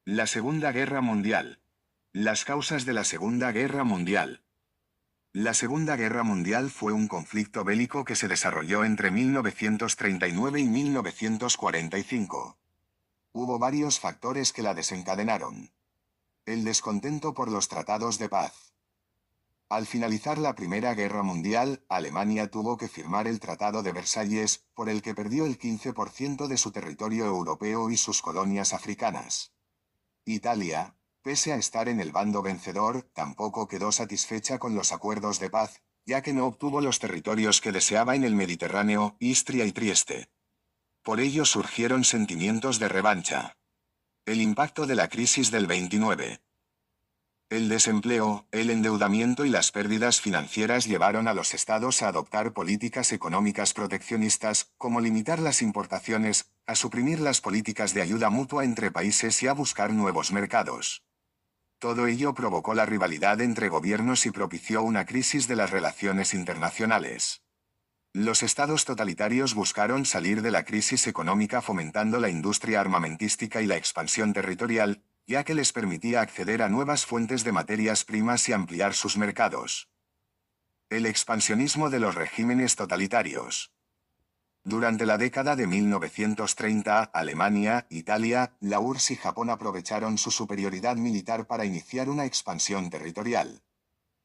La Segunda Guerra Mundial. Las causas de la Segunda Guerra Mundial. La Segunda Guerra Mundial fue un conflicto bélico que se desarrolló entre 1939 y 1945. Hubo varios factores que la desencadenaron. El descontento por los tratados de paz. Al finalizar la Primera Guerra Mundial, Alemania tuvo que firmar el Tratado de Versalles, por el que perdió el 15% de su territorio europeo y sus colonias africanas. Italia, pese a estar en el bando vencedor, tampoco quedó satisfecha con los acuerdos de paz, ya que no obtuvo los territorios que deseaba en el Mediterráneo, Istria y Trieste. Por ello surgieron sentimientos de revancha. El impacto de la crisis del 29. El desempleo, el endeudamiento y las pérdidas financieras llevaron a los estados a adoptar políticas económicas proteccionistas, como limitar las importaciones, a suprimir las políticas de ayuda mutua entre países y a buscar nuevos mercados. Todo ello provocó la rivalidad entre gobiernos y propició una crisis de las relaciones internacionales. Los estados totalitarios buscaron salir de la crisis económica fomentando la industria armamentística y la expansión territorial, ya que les permitía acceder a nuevas fuentes de materias primas y ampliar sus mercados. El expansionismo de los regímenes totalitarios. Durante la década de 1930, Alemania, Italia, la URSS y Japón aprovecharon su superioridad militar para iniciar una expansión territorial.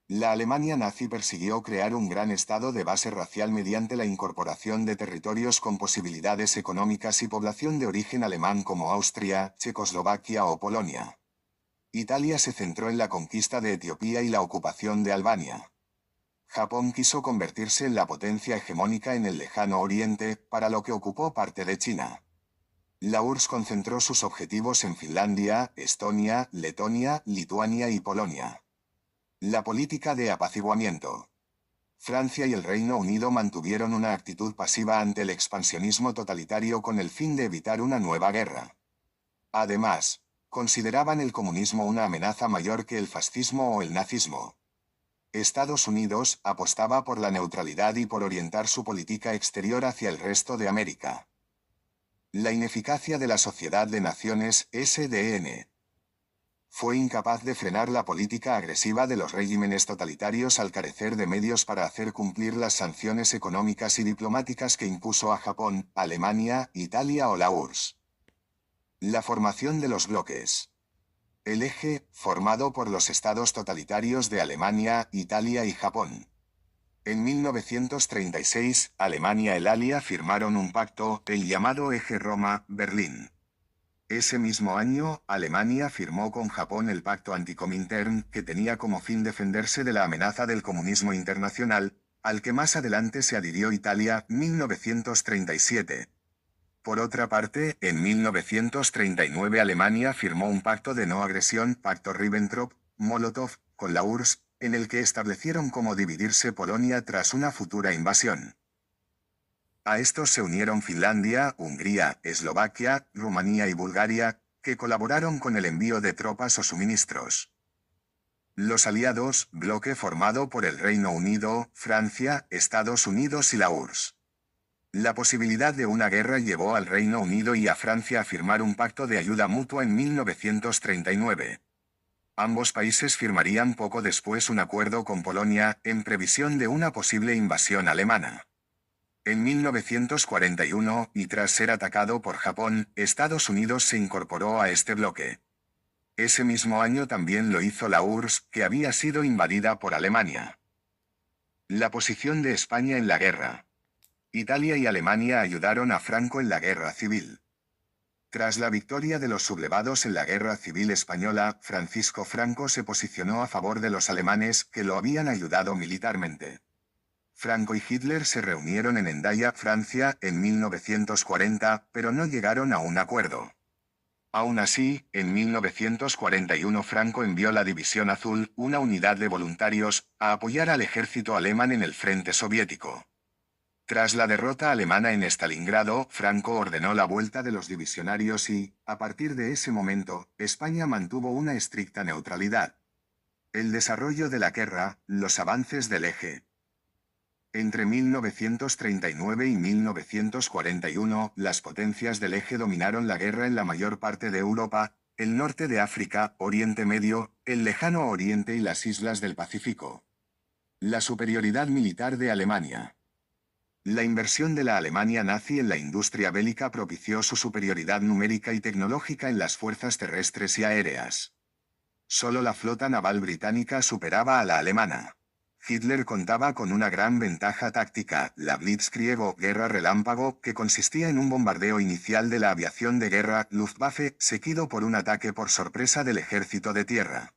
La Alemania nazi persiguió crear un gran estado de base racial mediante la incorporación de territorios con posibilidades económicas y población de origen alemán como Austria, Checoslovaquia o Polonia. Italia se centró en la conquista de Etiopía y la ocupación de Albania. Japón quiso convertirse en la potencia hegemónica en el lejano oriente, para lo que ocupó parte de China. La URSS concentró sus objetivos en Finlandia, Estonia, Letonia, Lituania y Polonia. La política de apaciguamiento. Francia y el Reino Unido mantuvieron una actitud pasiva ante el expansionismo totalitario con el fin de evitar una nueva guerra. Además, consideraban el comunismo una amenaza mayor que el fascismo o el nazismo. Estados Unidos apostaba por la neutralidad y por orientar su política exterior hacia el resto de América. La ineficacia de la Sociedad de Naciones, SDN. Fue incapaz de frenar la política agresiva de los regímenes totalitarios al carecer de medios para hacer cumplir las sanciones económicas y diplomáticas que impuso a Japón, Alemania, Italia o la URSS. La formación de los bloques. El eje, formado por los estados totalitarios de Alemania, Italia y Japón. En 1936, Alemania y Italia firmaron un pacto, el llamado Eje Roma-Berlín. Ese mismo año, Alemania firmó con Japón el Pacto Anticomintern, que tenía como fin defenderse de la amenaza del comunismo internacional, al que más adelante se adhirió Italia, 1937. Por otra parte, en 1939 Alemania firmó un pacto de no agresión, Pacto Ribbentrop-Molotov, con la URSS, en el que establecieron cómo dividirse Polonia tras una futura invasión. A estos se unieron Finlandia, Hungría, Eslovaquia, Rumanía y Bulgaria, que colaboraron con el envío de tropas o suministros. Los aliados, bloque formado por el Reino Unido, Francia, Estados Unidos y la URSS. La posibilidad de una guerra llevó al Reino Unido y a Francia a firmar un pacto de ayuda mutua en 1939. Ambos países firmarían poco después un acuerdo con Polonia, en previsión de una posible invasión alemana. En 1941, y tras ser atacado por Japón, Estados Unidos se incorporó a este bloque. Ese mismo año también lo hizo la URSS, que había sido invadida por Alemania. La posición de España en la guerra. Italia y Alemania ayudaron a Franco en la guerra civil. Tras la victoria de los sublevados en la Guerra Civil Española, Francisco Franco se posicionó a favor de los alemanes, que lo habían ayudado militarmente. Franco y Hitler se reunieron en Hendaya, Francia, en 1940, pero no llegaron a un acuerdo. Aún así, en 1941 Franco envió la División Azul, una unidad de voluntarios, a apoyar al ejército alemán en el frente soviético. Tras la derrota alemana en Stalingrado, Franco ordenó la vuelta de los divisionarios y, a partir de ese momento, España mantuvo una estricta neutralidad. El desarrollo de la guerra, los avances del eje. Entre 1939 y 1941, las potencias del eje dominaron la guerra en la mayor parte de Europa, el norte de África, Oriente Medio, el Lejano Oriente y las islas del Pacífico. La superioridad militar de Alemania. La inversión de la Alemania nazi en la industria bélica propició su superioridad numérica y tecnológica en las fuerzas terrestres y aéreas. Solo la flota naval británica superaba a la alemana. Hitler contaba con una gran ventaja táctica, la Blitzkrieg o guerra relámpago, que consistía en un bombardeo inicial de la aviación de guerra, Luftwaffe, seguido por un ataque por sorpresa del ejército de tierra.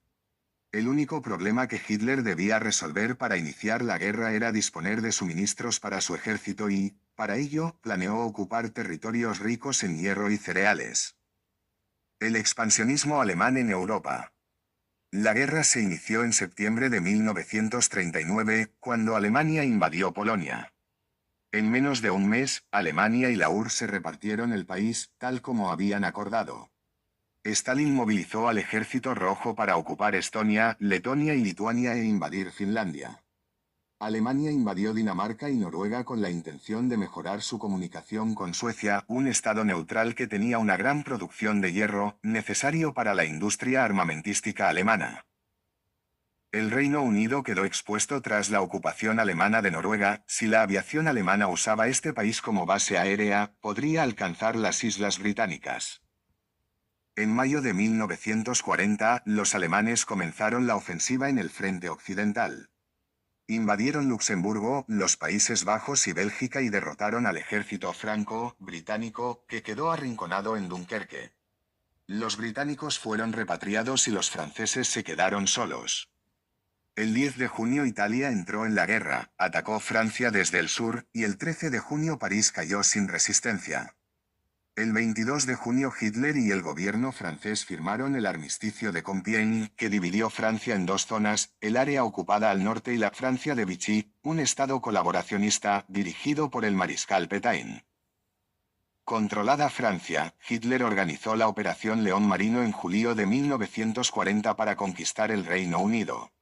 El único problema que Hitler debía resolver para iniciar la guerra era disponer de suministros para su ejército y, para ello, planeó ocupar territorios ricos en hierro y cereales. El expansionismo alemán en Europa. La guerra se inició en septiembre de 1939, cuando Alemania invadió Polonia. En menos de un mes, Alemania y la URSS se repartieron el país, tal como habían acordado. Stalin movilizó al Ejército Rojo para ocupar Estonia, Letonia y Lituania e invadir Finlandia. Alemania invadió Dinamarca y Noruega con la intención de mejorar su comunicación con Suecia, un estado neutral que tenía una gran producción de hierro, necesario para la industria armamentística alemana. El Reino Unido quedó expuesto tras la ocupación alemana de Noruega. Si la aviación alemana usaba este país como base aérea, podría alcanzar las Islas Británicas. En mayo de 1940, los alemanes comenzaron la ofensiva en el frente occidental. Invadieron Luxemburgo, los Países Bajos y Bélgica y derrotaron al ejército franco-británico, que quedó arrinconado en Dunkerque. Los británicos fueron repatriados y los franceses se quedaron solos. El 10 de junio Italia entró en la guerra, atacó Francia desde el sur, y el 13 de junio París cayó sin resistencia. El 22 de junio Hitler y el gobierno francés firmaron el armisticio de Compiègne, que dividió Francia en dos zonas, el área ocupada al norte y la Francia de Vichy, un estado colaboracionista, dirigido por el mariscal Pétain. Controlada Francia, Hitler organizó la Operación León Marino en julio de 1940 para conquistar el Reino Unido.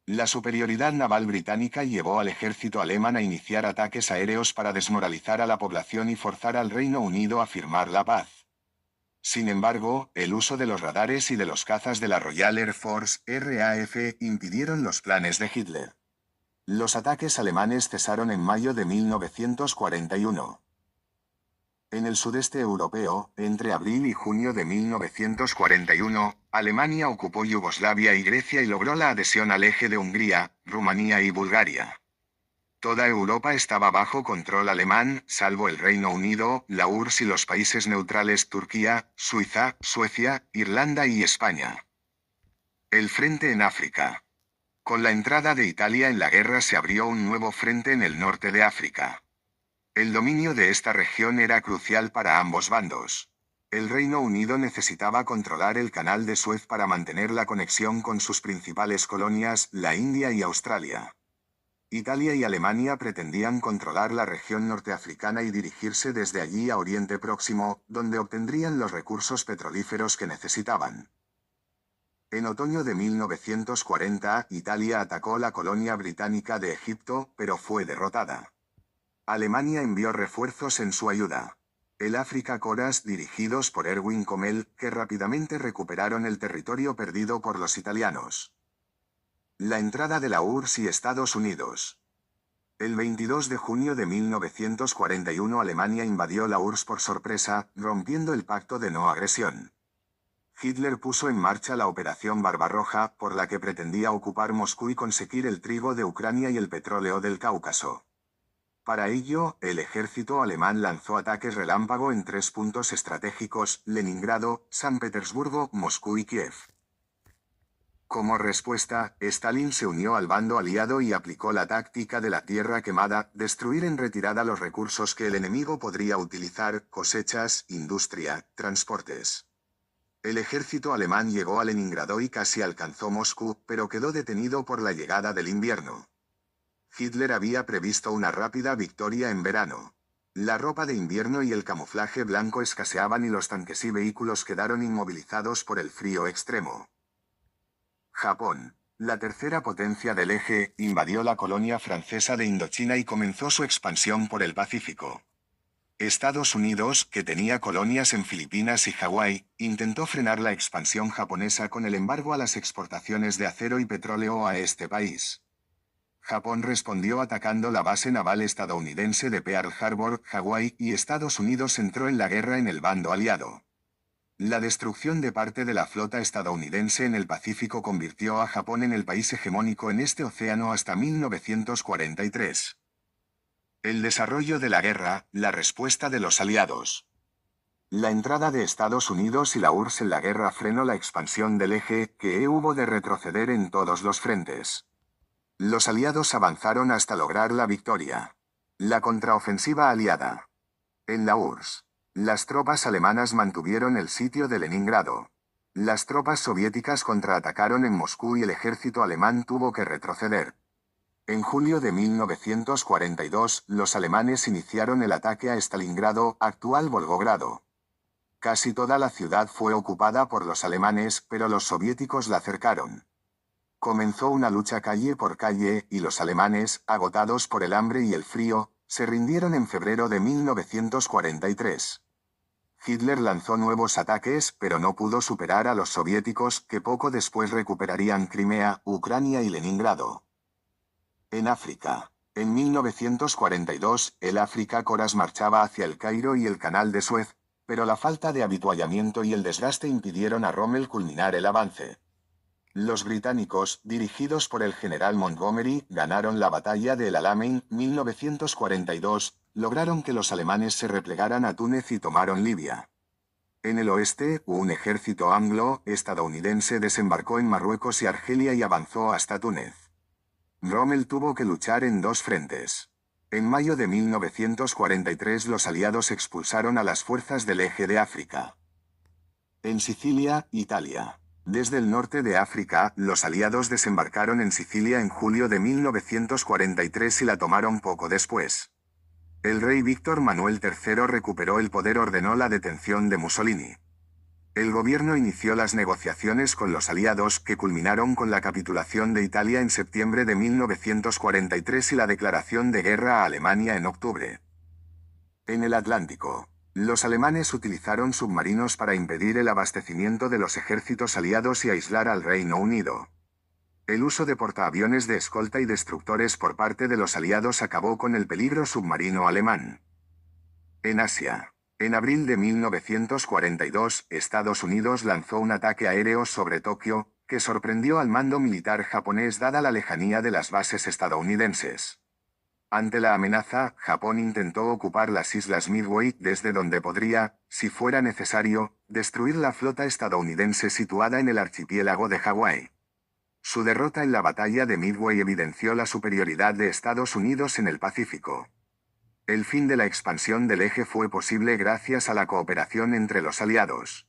La superioridad naval británica llevó al ejército alemán a iniciar ataques aéreos para desmoralizar a la población y forzar al Reino Unido a firmar la paz. Sin embargo, el uso de los radares y de los cazas de la Royal Air Force, RAF, impidieron los planes de Hitler. Los ataques alemanes cesaron en mayo de 1941. En el sudeste europeo, entre abril y junio de 1941, Alemania ocupó Yugoslavia y Grecia y logró la adhesión al eje de Hungría, Rumanía y Bulgaria. Toda Europa estaba bajo control alemán, salvo el Reino Unido, la URSS y los países neutrales Turquía, Suiza, Suecia, Irlanda y España. El frente en África. Con la entrada de Italia en la guerra se abrió un nuevo frente en el norte de África. El dominio de esta región era crucial para ambos bandos. El Reino Unido necesitaba controlar el Canal de Suez para mantener la conexión con sus principales colonias, la India y Australia. Italia y Alemania pretendían controlar la región norteafricana y dirigirse desde allí a Oriente Próximo, donde obtendrían los recursos petrolíferos que necesitaban. En otoño de 1940, Italia atacó la colonia británica de Egipto, pero fue derrotada. Alemania envió refuerzos en su ayuda. El Africa Corps dirigidos por Erwin Rommel, que rápidamente recuperaron el territorio perdido por los italianos. La entrada de la URSS y Estados Unidos. El 22 de junio de 1941 Alemania invadió la URSS por sorpresa, rompiendo el pacto de no agresión. Hitler puso en marcha la Operación Barbarroja, por la que pretendía ocupar Moscú y conseguir el trigo de Ucrania y el petróleo del Cáucaso. Para ello, el ejército alemán lanzó ataques relámpago en 3 puntos estratégicos: Leningrado, San Petersburgo, Moscú y Kiev. Como respuesta, Stalin se unió al bando aliado y aplicó la táctica de la tierra quemada, destruir en retirada los recursos que el enemigo podría utilizar: cosechas, industria, transportes. El ejército alemán llegó a Leningrado y casi alcanzó Moscú, pero quedó detenido por la llegada del invierno. Hitler había previsto una rápida victoria en verano. La ropa de invierno y el camuflaje blanco escaseaban y los tanques y vehículos quedaron inmovilizados por el frío extremo. Japón, la tercera potencia del eje, invadió la colonia francesa de Indochina y comenzó su expansión por el Pacífico. Estados Unidos, que tenía colonias en Filipinas y Hawái, intentó frenar la expansión japonesa con el embargo a las exportaciones de acero y petróleo a este país. Japón respondió atacando la base naval estadounidense de Pearl Harbor, Hawái, y Estados Unidos entró en la guerra en el bando aliado. La destrucción de parte de la flota estadounidense en el Pacífico convirtió a Japón en el país hegemónico en este océano hasta 1943. El desarrollo de la guerra, la respuesta de los aliados. La entrada de Estados Unidos y la URSS en la guerra frenó la expansión del eje, que hubo de retroceder en todos los frentes. Los aliados avanzaron hasta lograr la victoria. La contraofensiva aliada. En la URSS. Las tropas alemanas mantuvieron el sitio de Leningrado. Las tropas soviéticas contraatacaron en Moscú y el ejército alemán tuvo que retroceder. En julio de 1942, los alemanes iniciaron el ataque a Stalingrado, actual Volgogrado. Casi toda la ciudad fue ocupada por los alemanes, pero los soviéticos la cercaron. Comenzó una lucha calle por calle, y los alemanes, agotados por el hambre y el frío, se rindieron en febrero de 1943. Hitler lanzó nuevos ataques, pero no pudo superar a los soviéticos, que poco después recuperarían Crimea, Ucrania y Leningrado. En África. En 1942, el África Coras marchaba hacia el Cairo y el Canal de Suez, pero la falta de habituallamiento y el desgaste impidieron a Rommel culminar el avance. Los británicos, dirigidos por el general Montgomery, ganaron la batalla de El Alamein, 1942, lograron que los alemanes se replegaran a Túnez y tomaron Libia. En el oeste, un ejército anglo-estadounidense desembarcó en Marruecos y Argelia y avanzó hasta Túnez. Rommel tuvo que luchar en dos frentes. En mayo de 1943 los aliados expulsaron a las fuerzas del Eje de África. En Sicilia, Italia. Desde el norte de África, los aliados desembarcaron en Sicilia en julio de 1943 y la tomaron poco después. El rey Víctor Manuel III recuperó el poder, ordenó la detención de Mussolini. El gobierno inició las negociaciones con los aliados, que culminaron con la capitulación de Italia en septiembre de 1943 y la declaración de guerra a Alemania en octubre. En el Atlántico. Los alemanes utilizaron submarinos para impedir el abastecimiento de los ejércitos aliados y aislar al Reino Unido. El uso de portaaviones de escolta y destructores por parte de los aliados acabó con el peligro submarino alemán. En Asia. En abril de 1942, Estados Unidos lanzó un ataque aéreo sobre Tokio, que sorprendió al mando militar japonés dada la lejanía de las bases estadounidenses. Ante la amenaza, Japón intentó ocupar las islas Midway, desde donde podría, si fuera necesario, destruir la flota estadounidense situada en el archipiélago de Hawái. Su derrota en la batalla de Midway evidenció la superioridad de Estados Unidos en el Pacífico. El fin de la expansión del eje fue posible gracias a la cooperación entre los aliados.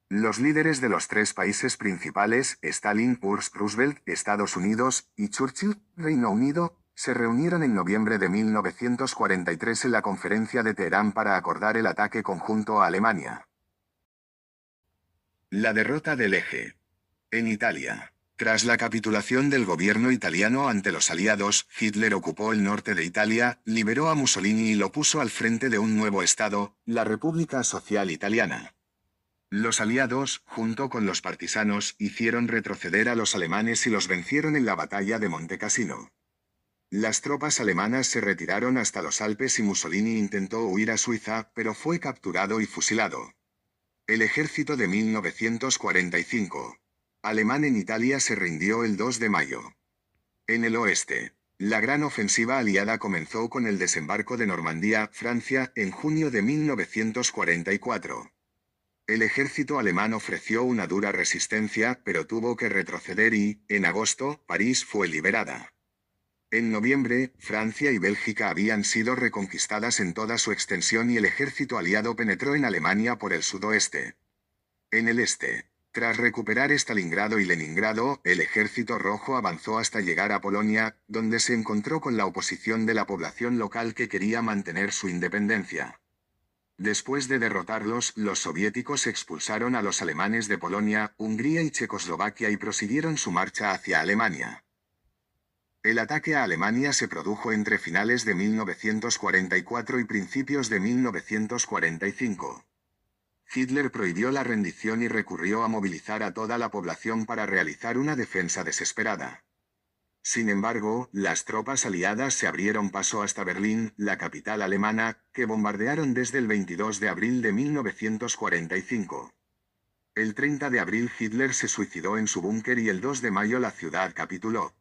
Los líderes de los tres países principales, Stalin, URSS, Roosevelt, Estados Unidos, y Churchill, Reino Unido, se reunieron en noviembre de 1943 en la conferencia de Teherán para acordar el ataque conjunto a Alemania. La derrota del eje. En Italia. Tras la capitulación del gobierno italiano ante los aliados, Hitler ocupó el norte de Italia, liberó a Mussolini y lo puso al frente de un nuevo estado, la República Social Italiana. Los aliados, junto con los partisanos, hicieron retroceder a los alemanes y los vencieron en la batalla de Monte Cassino. Las tropas alemanas se retiraron hasta los Alpes y Mussolini intentó huir a Suiza, pero fue capturado y fusilado. El ejército de 1945. Alemán en Italia se rindió el 2 de mayo. En el oeste. La gran ofensiva aliada comenzó con el desembarco de Normandía, Francia, en junio de 1944. El ejército alemán ofreció una dura resistencia, pero tuvo que retroceder y, en agosto, París fue liberada. En noviembre, Francia y Bélgica habían sido reconquistadas en toda su extensión y el ejército aliado penetró en Alemania por el sudoeste. En el este. Tras recuperar Stalingrado y Leningrado, el ejército rojo avanzó hasta llegar a Polonia, donde se encontró con la oposición de la población local que quería mantener su independencia. Después de derrotarlos, los soviéticos expulsaron a los alemanes de Polonia, Hungría y Checoslovaquia y prosiguieron su marcha hacia Alemania. El ataque a Alemania se produjo entre finales de 1944 y principios de 1945. Hitler prohibió la rendición y recurrió a movilizar a toda la población para realizar una defensa desesperada. Sin embargo, las tropas aliadas se abrieron paso hasta Berlín, la capital alemana, que bombardearon desde el 22 de abril de 1945. El 30 de abril Hitler se suicidó en su búnker y el 2 de mayo la ciudad capituló.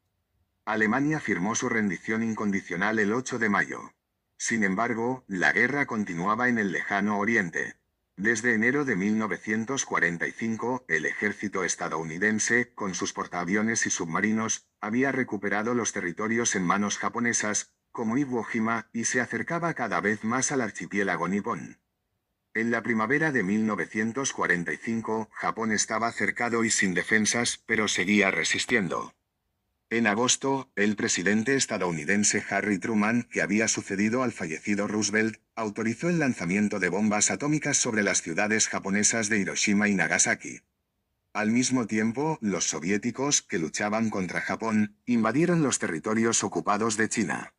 Alemania firmó su rendición incondicional el 8 de mayo. Sin embargo, la guerra continuaba en el lejano oriente. Desde enero de 1945, el ejército estadounidense, con sus portaaviones y submarinos, había recuperado los territorios en manos japonesas, como Iwo Jima, y se acercaba cada vez más al archipiélago nipón. En la primavera de 1945, Japón estaba cercado y sin defensas, pero seguía resistiendo. En agosto, el presidente estadounidense Harry Truman, que había sucedido al fallecido Roosevelt, autorizó el lanzamiento de bombas atómicas sobre las ciudades japonesas de Hiroshima y Nagasaki. Al mismo tiempo, los soviéticos, que luchaban contra Japón, invadieron los territorios ocupados de China.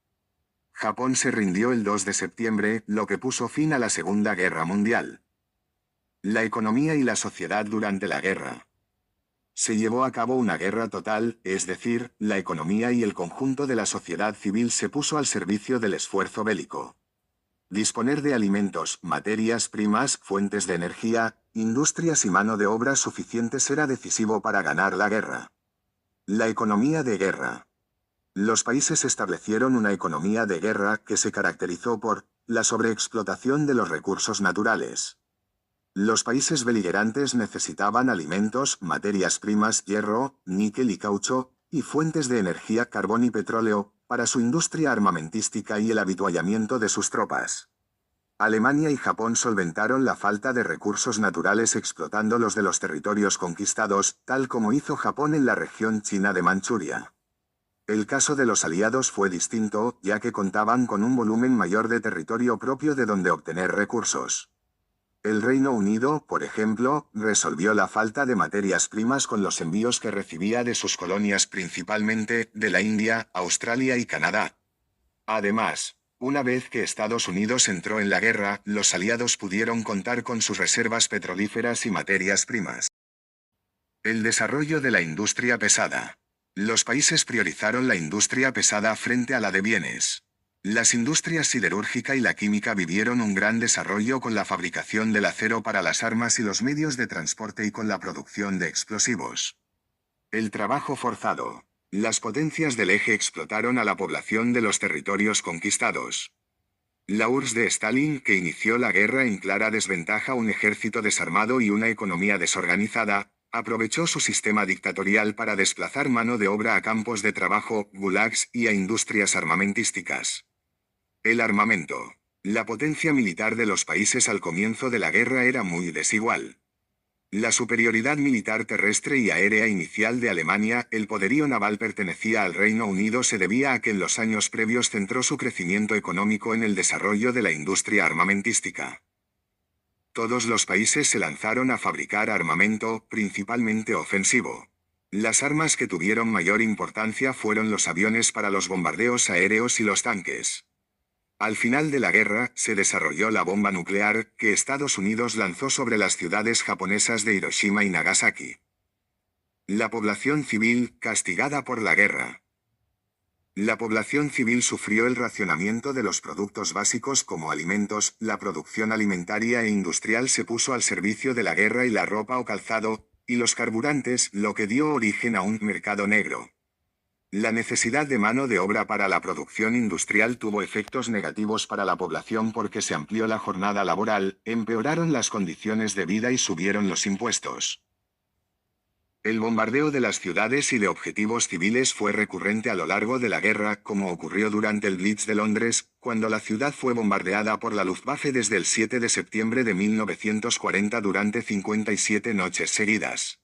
Japón se rindió el 2 de septiembre, lo que puso fin a la Segunda Guerra Mundial. La economía y la sociedad durante la guerra. Se llevó a cabo una guerra total, es decir, la economía y el conjunto de la sociedad civil se puso al servicio del esfuerzo bélico. Disponer de alimentos, materias primas, fuentes de energía, industrias y mano de obra suficientes era decisivo para ganar la guerra. La economía de guerra. Los países establecieron una economía de guerra que se caracterizó por la sobreexplotación de los recursos naturales. Los países beligerantes necesitaban alimentos, materias primas, hierro, níquel y caucho, y fuentes de energía, carbón y petróleo, para su industria armamentística y el avituallamiento de sus tropas. Alemania y Japón solventaron la falta de recursos naturales explotando los de los territorios conquistados, tal como hizo Japón en la región china de Manchuria. El caso de los aliados fue distinto, ya que contaban con un volumen mayor de territorio propio de donde obtener recursos. El Reino Unido, por ejemplo, resolvió la falta de materias primas con los envíos que recibía de sus colonias principalmente de la India, Australia y Canadá. Además, una vez que Estados Unidos entró en la guerra, los aliados pudieron contar con sus reservas petrolíferas y materias primas. El desarrollo de la industria pesada. Los países priorizaron la industria pesada frente a la de bienes. Las industrias siderúrgica y la química vivieron un gran desarrollo con la fabricación del acero para las armas y los medios de transporte y con la producción de explosivos. El trabajo forzado. Las potencias del eje explotaron a la población de los territorios conquistados. La URSS de Stalin, que inició la guerra en clara desventaja, un ejército desarmado y una economía desorganizada, aprovechó su sistema dictatorial para desplazar mano de obra a campos de trabajo, gulags y a industrias armamentísticas. El armamento. La potencia militar de los países al comienzo de la guerra era muy desigual. La superioridad militar terrestre y aérea inicial de Alemania, el poderío naval pertenecía al Reino Unido, se debía a que en los años previos centró su crecimiento económico en el desarrollo de la industria armamentística. Todos los países se lanzaron a fabricar armamento, principalmente ofensivo. Las armas que tuvieron mayor importancia fueron los aviones para los bombardeos aéreos y los tanques. Al final de la guerra, se desarrolló la bomba nuclear, que Estados Unidos lanzó sobre las ciudades japonesas de Hiroshima y Nagasaki. La población civil, castigada por la guerra. La población civil sufrió el racionamiento de los productos básicos como alimentos, la producción alimentaria e industrial se puso al servicio de la guerra y la ropa o calzado, y los carburantes, lo que dio origen a un mercado negro. La necesidad de mano de obra para la producción industrial tuvo efectos negativos para la población porque se amplió la jornada laboral, empeoraron las condiciones de vida y subieron los impuestos. El bombardeo de las ciudades y de objetivos civiles fue recurrente a lo largo de la guerra, como ocurrió durante el Blitz de Londres, cuando la ciudad fue bombardeada por la Luftwaffe desde el 7 de septiembre de 1940 durante 57 noches seguidas.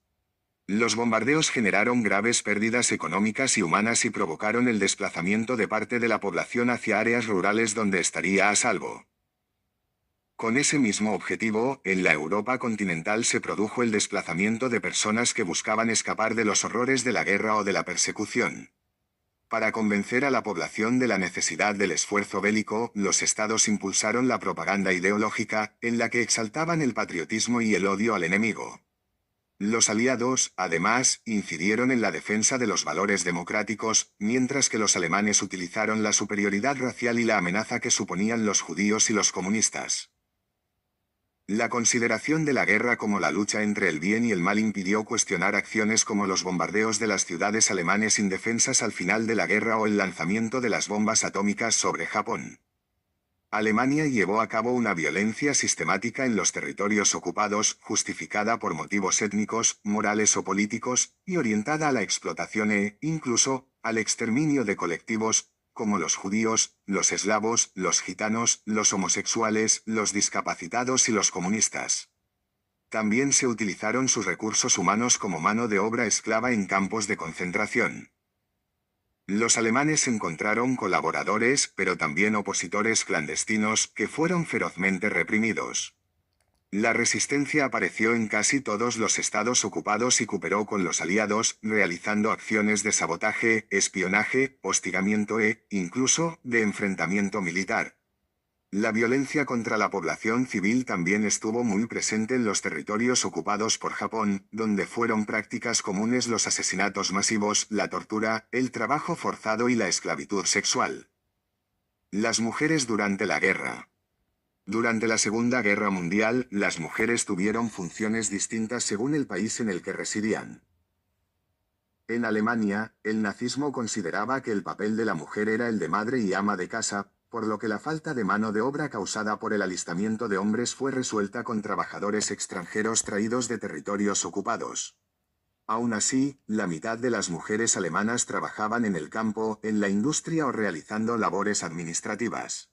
Los bombardeos generaron graves pérdidas económicas y humanas y provocaron el desplazamiento de parte de la población hacia áreas rurales donde estaría a salvo. Con ese mismo objetivo, en la Europa continental se produjo el desplazamiento de personas que buscaban escapar de los horrores de la guerra o de la persecución. Para convencer a la población de la necesidad del esfuerzo bélico, los estados impulsaron la propaganda ideológica, en la que exaltaban el patriotismo y el odio al enemigo. Los aliados, además, incidieron en la defensa de los valores democráticos, mientras que los alemanes utilizaron la superioridad racial y la amenaza que suponían los judíos y los comunistas. La consideración de la guerra como la lucha entre el bien y el mal impidió cuestionar acciones como los bombardeos de las ciudades alemanes indefensas al final de la guerra o el lanzamiento de las bombas atómicas sobre Japón. Alemania llevó a cabo una violencia sistemática en los territorios ocupados, justificada por motivos étnicos, morales o políticos, y orientada a la explotación incluso, al exterminio de colectivos, como los judíos, los eslavos, los gitanos, los homosexuales, los discapacitados y los comunistas. También se utilizaron sus recursos humanos como mano de obra esclava en campos de concentración. Los alemanes encontraron colaboradores, pero también opositores clandestinos, que fueron ferozmente reprimidos. La resistencia apareció en casi todos los estados ocupados y cooperó con los aliados, realizando acciones de sabotaje, espionaje, hostigamiento incluso, de enfrentamiento militar. La violencia contra la población civil también estuvo muy presente en los territorios ocupados por Japón, donde fueron prácticas comunes los asesinatos masivos, la tortura, el trabajo forzado y la esclavitud sexual. Las mujeres durante la guerra. Durante la Segunda Guerra Mundial, las mujeres tuvieron funciones distintas según el país en el que residían. En Alemania, el nazismo consideraba que el papel de la mujer era el de madre y ama de casa, por lo que la falta de mano de obra causada por el alistamiento de hombres fue resuelta con trabajadores extranjeros traídos de territorios ocupados. Aún así, la mitad de las mujeres alemanas trabajaban en el campo, en la industria o realizando labores administrativas.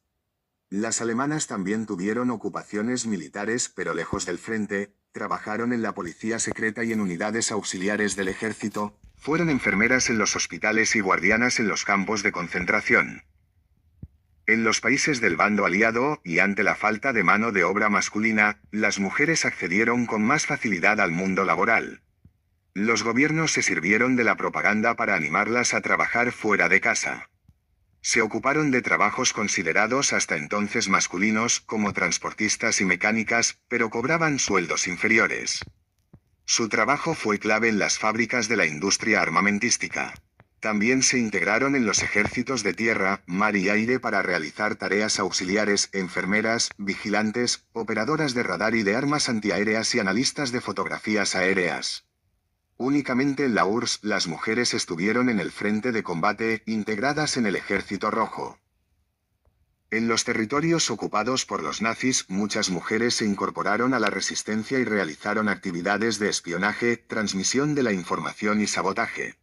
Las alemanas también tuvieron ocupaciones militares pero lejos del frente, trabajaron en la policía secreta y en unidades auxiliares del ejército, fueron enfermeras en los hospitales y guardianas en los campos de concentración. En los países del bando aliado, y ante la falta de mano de obra masculina, las mujeres accedieron con más facilidad al mundo laboral. Los gobiernos se sirvieron de la propaganda para animarlas a trabajar fuera de casa. Se ocuparon de trabajos considerados hasta entonces masculinos, como transportistas y mecánicas, pero cobraban sueldos inferiores. Su trabajo fue clave en las fábricas de la industria armamentística. También se integraron en los ejércitos de tierra, mar y aire para realizar tareas auxiliares, enfermeras, vigilantes, operadoras de radar y de armas antiaéreas y analistas de fotografías aéreas. Únicamente en la URSS las mujeres estuvieron en el frente de combate, integradas en el Ejército Rojo. En los territorios ocupados por los nazis, muchas mujeres se incorporaron a la resistencia y realizaron actividades de espionaje, transmisión de la información y sabotaje.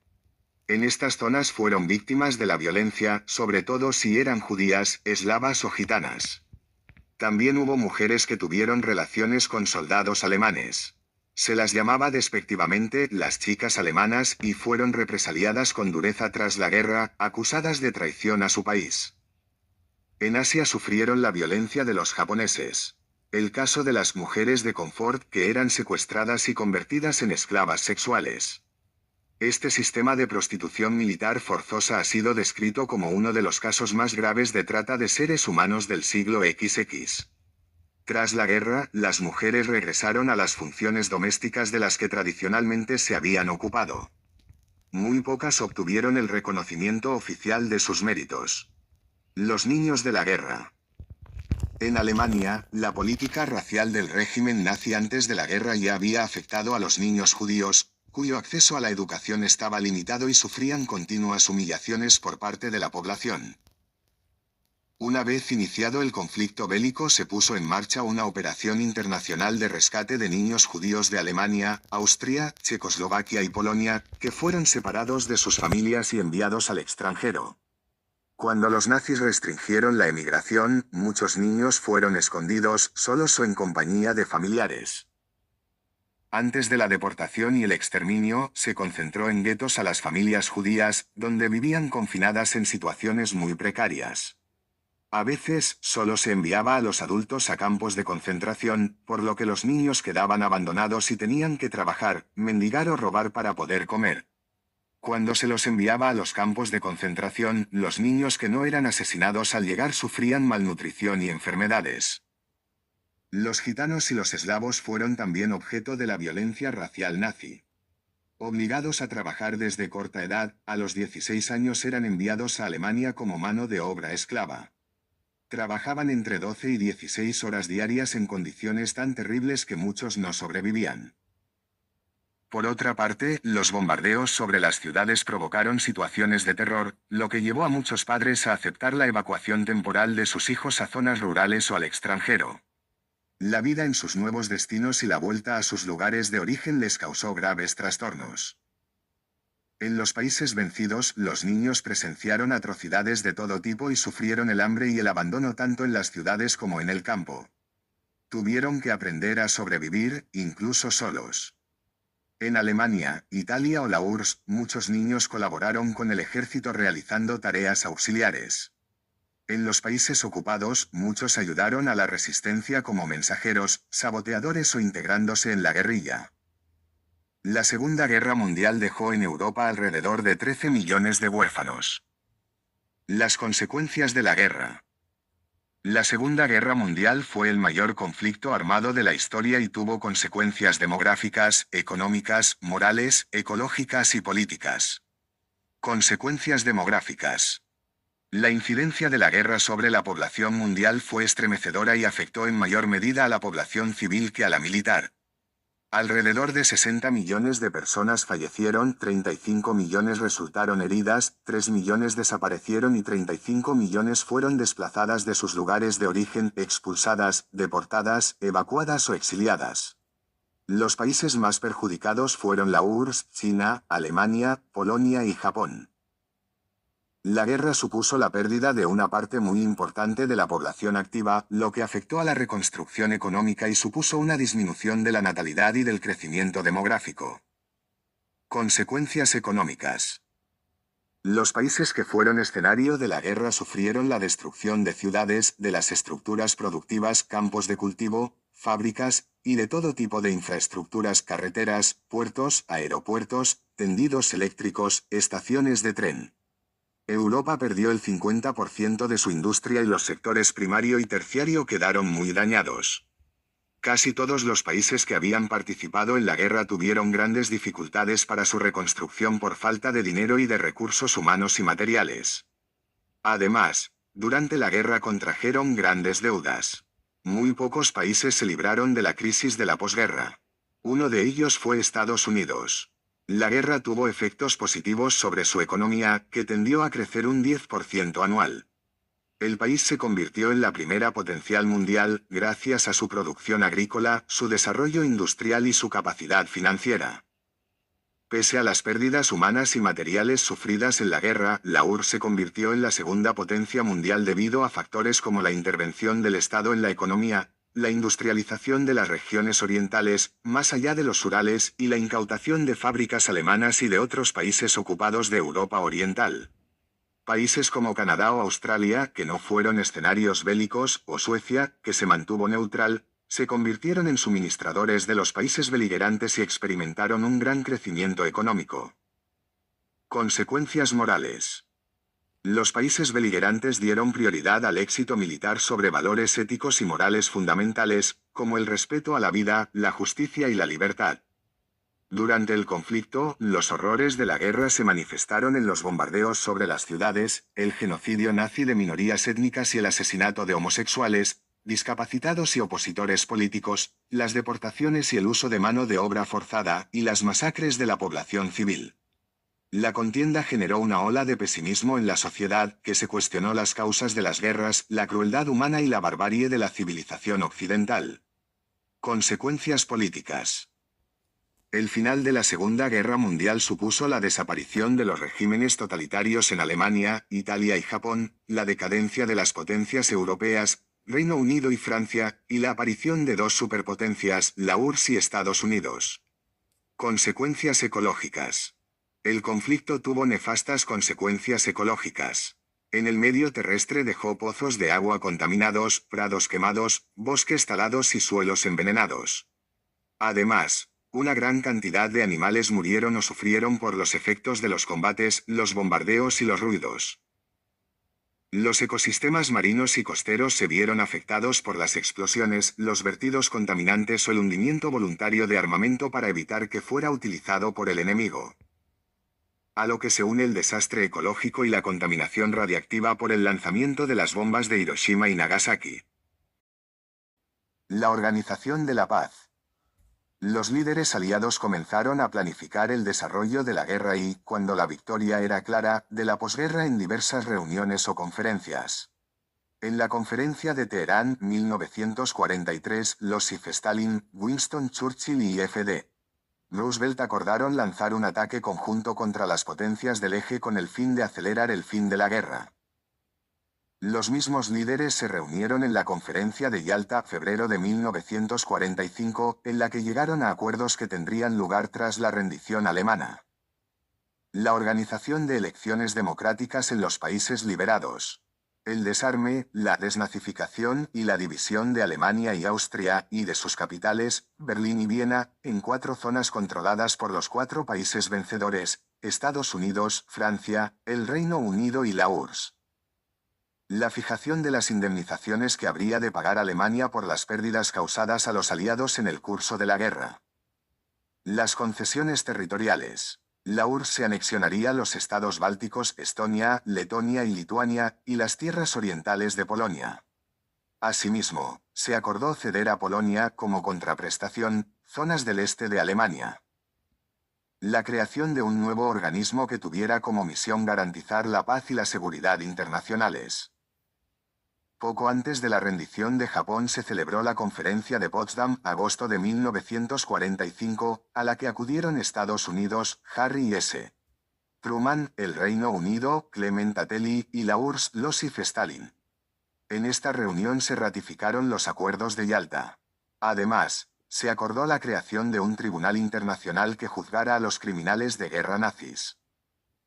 En estas zonas fueron víctimas de la violencia, sobre todo si eran judías, eslavas o gitanas. También hubo mujeres que tuvieron relaciones con soldados alemanes. Se las llamaba despectivamente las chicas alemanas y fueron represaliadas con dureza tras la guerra, acusadas de traición a su país. En Asia sufrieron la violencia de los japoneses. El caso de las mujeres de confort que eran secuestradas y convertidas en esclavas sexuales. Este sistema de prostitución militar forzosa ha sido descrito como uno de los casos más graves de trata de seres humanos del siglo XX. Tras la guerra, las mujeres regresaron a las funciones domésticas de las que tradicionalmente se habían ocupado. Muy pocas obtuvieron el reconocimiento oficial de sus méritos. Los niños de la guerra. En Alemania, la política racial del régimen nazi antes de la guerra ya había afectado a los niños judíos, cuyo acceso a la educación estaba limitado y sufrían continuas humillaciones por parte de la población. Una vez iniciado el conflicto bélico se puso en marcha una operación internacional de rescate de niños judíos de Alemania, Austria, Checoslovaquia y Polonia, que fueron separados de sus familias y enviados al extranjero. Cuando los nazis restringieron la emigración, muchos niños fueron escondidos, solos o en compañía de familiares. Antes de la deportación y el exterminio, se concentró en guetos a las familias judías, donde vivían confinadas en situaciones muy precarias. A veces, solo se enviaba a los adultos a campos de concentración, por lo que los niños quedaban abandonados y tenían que trabajar, mendigar o robar para poder comer. Cuando se los enviaba a los campos de concentración, los niños que no eran asesinados al llegar sufrían malnutrición y enfermedades. Los gitanos y los eslavos fueron también objeto de la violencia racial nazi. Obligados a trabajar desde corta edad, a los 16 años eran enviados a Alemania como mano de obra esclava. Trabajaban entre 12 y 16 horas diarias en condiciones tan terribles que muchos no sobrevivían. Por otra parte, los bombardeos sobre las ciudades provocaron situaciones de terror, lo que llevó a muchos padres a aceptar la evacuación temporal de sus hijos a zonas rurales o al extranjero. La vida en sus nuevos destinos y la vuelta a sus lugares de origen les causó graves trastornos. En los países vencidos, los niños presenciaron atrocidades de todo tipo y sufrieron el hambre y el abandono tanto en las ciudades como en el campo. Tuvieron que aprender a sobrevivir, incluso solos. En Alemania, Italia o la URSS, muchos niños colaboraron con el ejército realizando tareas auxiliares. En los países ocupados, muchos ayudaron a la resistencia como mensajeros, saboteadores o integrándose en la guerrilla. La Segunda Guerra Mundial dejó en Europa alrededor de 13 millones de huérfanos. Las consecuencias de la guerra. La Segunda Guerra Mundial fue el mayor conflicto armado de la historia y tuvo consecuencias demográficas, económicas, morales, ecológicas y políticas. Consecuencias demográficas. La incidencia de la guerra sobre la población mundial fue estremecedora y afectó en mayor medida a la población civil que a la militar. Alrededor de 60 millones de personas fallecieron, 35 millones resultaron heridas, 3 millones desaparecieron y 35 millones fueron desplazadas de sus lugares de origen, expulsadas, deportadas, evacuadas o exiliadas. Los países más perjudicados fueron la URSS, China, Alemania, Polonia y Japón. La guerra supuso la pérdida de una parte muy importante de la población activa, lo que afectó a la reconstrucción económica y supuso una disminución de la natalidad y del crecimiento demográfico. Consecuencias económicas. Los países que fueron escenario de la guerra sufrieron la destrucción de ciudades, de las estructuras productivas, campos de cultivo, fábricas, y de todo tipo de infraestructuras, carreteras, puertos, aeropuertos, tendidos eléctricos, estaciones de tren. Europa perdió el 50% de su industria y los sectores primario y terciario quedaron muy dañados. Casi todos los países que habían participado en la guerra tuvieron grandes dificultades para su reconstrucción por falta de dinero y de recursos humanos y materiales. Además, durante la guerra contrajeron grandes deudas. Muy pocos países se libraron de la crisis de la posguerra. Uno de ellos fue Estados Unidos. La guerra tuvo efectos positivos sobre su economía, que tendió a crecer un 10% anual. El país se convirtió en la primera potencial mundial, gracias a su producción agrícola, su desarrollo industrial y su capacidad financiera. Pese a las pérdidas humanas y materiales sufridas en la guerra, la URSS se convirtió en la segunda potencia mundial debido a factores como la intervención del Estado en la economía, la industrialización de las regiones orientales, más allá de los Urales, y la incautación de fábricas alemanas y de otros países ocupados de Europa Oriental. Países como Canadá o Australia, que no fueron escenarios bélicos, o Suecia, que se mantuvo neutral, se convirtieron en suministradores de los países beligerantes y experimentaron un gran crecimiento económico. Consecuencias morales. Los países beligerantes dieron prioridad al éxito militar sobre valores éticos y morales fundamentales, como el respeto a la vida, la justicia y la libertad. Durante el conflicto, los horrores de la guerra se manifestaron en los bombardeos sobre las ciudades, el genocidio nazi de minorías étnicas y el asesinato de homosexuales, discapacitados y opositores políticos, las deportaciones y el uso de mano de obra forzada, y las masacres de la población civil. La contienda generó una ola de pesimismo en la sociedad, que se cuestionó las causas de las guerras, la crueldad humana y la barbarie de la civilización occidental. Consecuencias políticas. El final de la Segunda Guerra Mundial supuso la desaparición de los regímenes totalitarios en Alemania, Italia y Japón, la decadencia de las potencias europeas, Reino Unido y Francia, y la aparición de dos superpotencias, la URSS y Estados Unidos. Consecuencias ecológicas. El conflicto tuvo nefastas consecuencias ecológicas. En el medio terrestre dejó pozos de agua contaminados, prados quemados, bosques talados y suelos envenenados. Además, Una gran cantidad de animales murieron o sufrieron por los efectos de los combates, los bombardeos y los ruidos. Los ecosistemas marinos y costeros se vieron afectados por las explosiones, los vertidos contaminantes o el hundimiento voluntario de armamento para evitar que fuera utilizado por el enemigo. A lo que se une el desastre ecológico y la contaminación radiactiva por el lanzamiento de las bombas de Hiroshima y Nagasaki. La Organización de la Paz. Los líderes aliados comenzaron a planificar el desarrollo de la guerra y, cuando la victoria era clara, de la posguerra en diversas reuniones o conferencias. En la conferencia de Teherán, 1943, Losif Stalin, Winston Churchill y F.D. Roosevelt acordaron lanzar un ataque conjunto contra las potencias del eje con el fin de acelerar el fin de la guerra. Los mismos líderes se reunieron en la conferencia de Yalta, febrero de 1945, en la que llegaron a acuerdos que tendrían lugar tras la rendición alemana. La organización de elecciones democráticas en los países liberados. El desarme, la desnazificación y la división de Alemania y Austria, y de sus capitales, Berlín y Viena, en 4 zonas controladas por los 4 países vencedores, Estados Unidos, Francia, el Reino Unido y la URSS. La fijación de las indemnizaciones que habría de pagar Alemania por las pérdidas causadas a los aliados en el curso de la guerra. Las concesiones territoriales. La URSS se anexionaría los estados bálticos, Estonia, Letonia y Lituania, y las tierras orientales de Polonia. Asimismo, se acordó ceder a Polonia, como contraprestación, zonas del este de Alemania. La creación de un nuevo organismo que tuviera como misión garantizar la paz y la seguridad internacionales. Poco antes de la rendición de Japón se celebró la Conferencia de Potsdam, agosto de 1945, a la que acudieron Estados Unidos, Harry S. Truman, el Reino Unido, Clement Attlee, y la URSS, Losif Stalin. En esta reunión se ratificaron los acuerdos de Yalta. Además, se acordó la creación de un tribunal internacional que juzgara a los criminales de guerra nazis.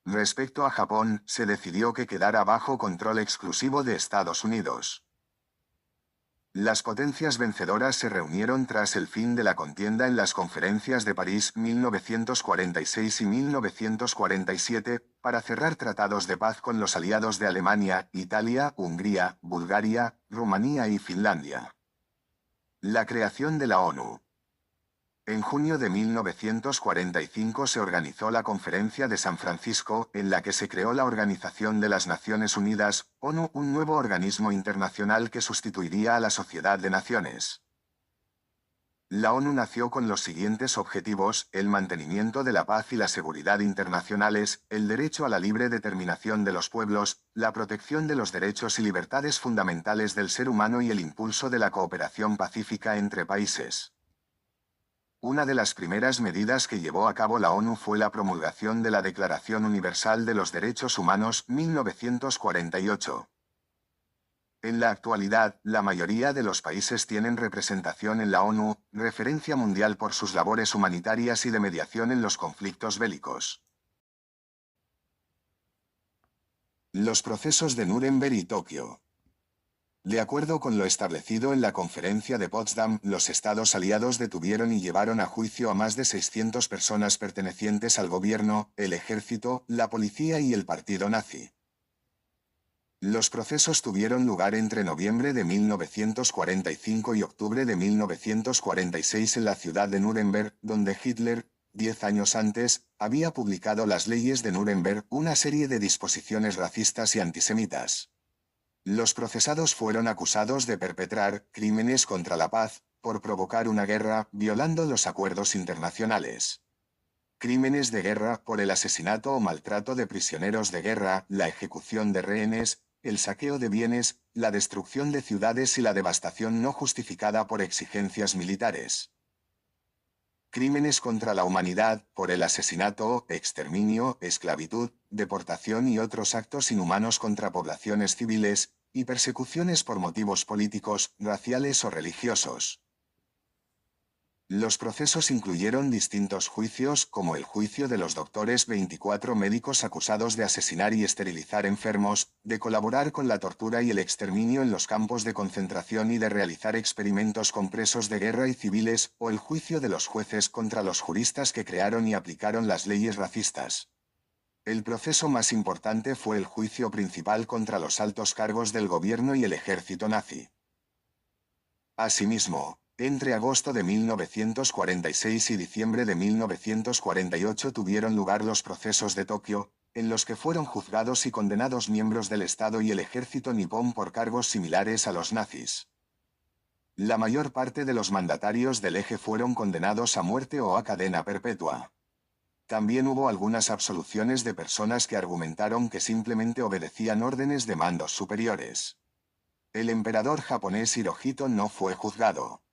Respecto a Japón, se decidió que quedara bajo control exclusivo de Estados Unidos. Las potencias vencedoras se reunieron tras el fin de la contienda en las conferencias de París 1946 y 1947, para cerrar tratados de paz con los aliados de Alemania, Italia, Hungría, Bulgaria, Rumanía y Finlandia. La creación de la ONU. En junio de 1945 se organizó la Conferencia de San Francisco, en la que se creó la Organización de las Naciones Unidas, ONU, un nuevo organismo internacional que sustituiría a la Sociedad de Naciones. La ONU nació con los siguientes objetivos: el mantenimiento de la paz y la seguridad internacionales, el derecho a la libre determinación de los pueblos, la protección de los derechos y libertades fundamentales del ser humano y el impulso de la cooperación pacífica entre países. Una de las primeras medidas que llevó a cabo la ONU fue la promulgación de la Declaración Universal de los Derechos Humanos, 1948. En la actualidad, la mayoría de los países tienen representación en la ONU, referencia mundial por sus labores humanitarias y de mediación en los conflictos bélicos. Los procesos de Nuremberg y Tokio. De acuerdo con lo establecido en la Conferencia de Potsdam, los estados aliados detuvieron y llevaron a juicio a más de 600 personas pertenecientes al gobierno, el ejército, la policía y el partido nazi. Los procesos tuvieron lugar entre noviembre de 1945 y octubre de 1946 en la ciudad de Nuremberg, donde Hitler, 10 años antes, había publicado las leyes de Nuremberg, una serie de disposiciones racistas y antisemitas. Los procesados fueron acusados de perpetrar crímenes contra la paz, por provocar una guerra, violando los acuerdos internacionales. Crímenes de guerra por el asesinato o maltrato de prisioneros de guerra, la ejecución de rehenes, el saqueo de bienes, la destrucción de ciudades y la devastación no justificada por exigencias militares. Crímenes contra la humanidad, por el asesinato, exterminio, esclavitud, deportación y otros actos inhumanos contra poblaciones civiles, y persecuciones por motivos políticos, raciales o religiosos. Los procesos incluyeron distintos juicios, como el juicio de los doctores 24 médicos acusados de asesinar y esterilizar enfermos, de colaborar con la tortura y el exterminio en los campos de concentración y de realizar experimentos con presos de guerra y civiles, o el juicio de los jueces contra los juristas que crearon y aplicaron las leyes racistas. El proceso más importante fue el juicio principal contra los altos cargos del gobierno y el ejército nazi. Asimismo, entre agosto de 1946 y diciembre de 1948 tuvieron lugar los procesos de Tokio, en los que fueron juzgados y condenados miembros del Estado y el ejército nipón por cargos similares a los nazis. La mayor parte de los mandatarios del eje fueron condenados a muerte o a cadena perpetua. También hubo algunas absoluciones de personas que argumentaron que simplemente obedecían órdenes de mandos superiores. El emperador japonés Hirohito no fue juzgado.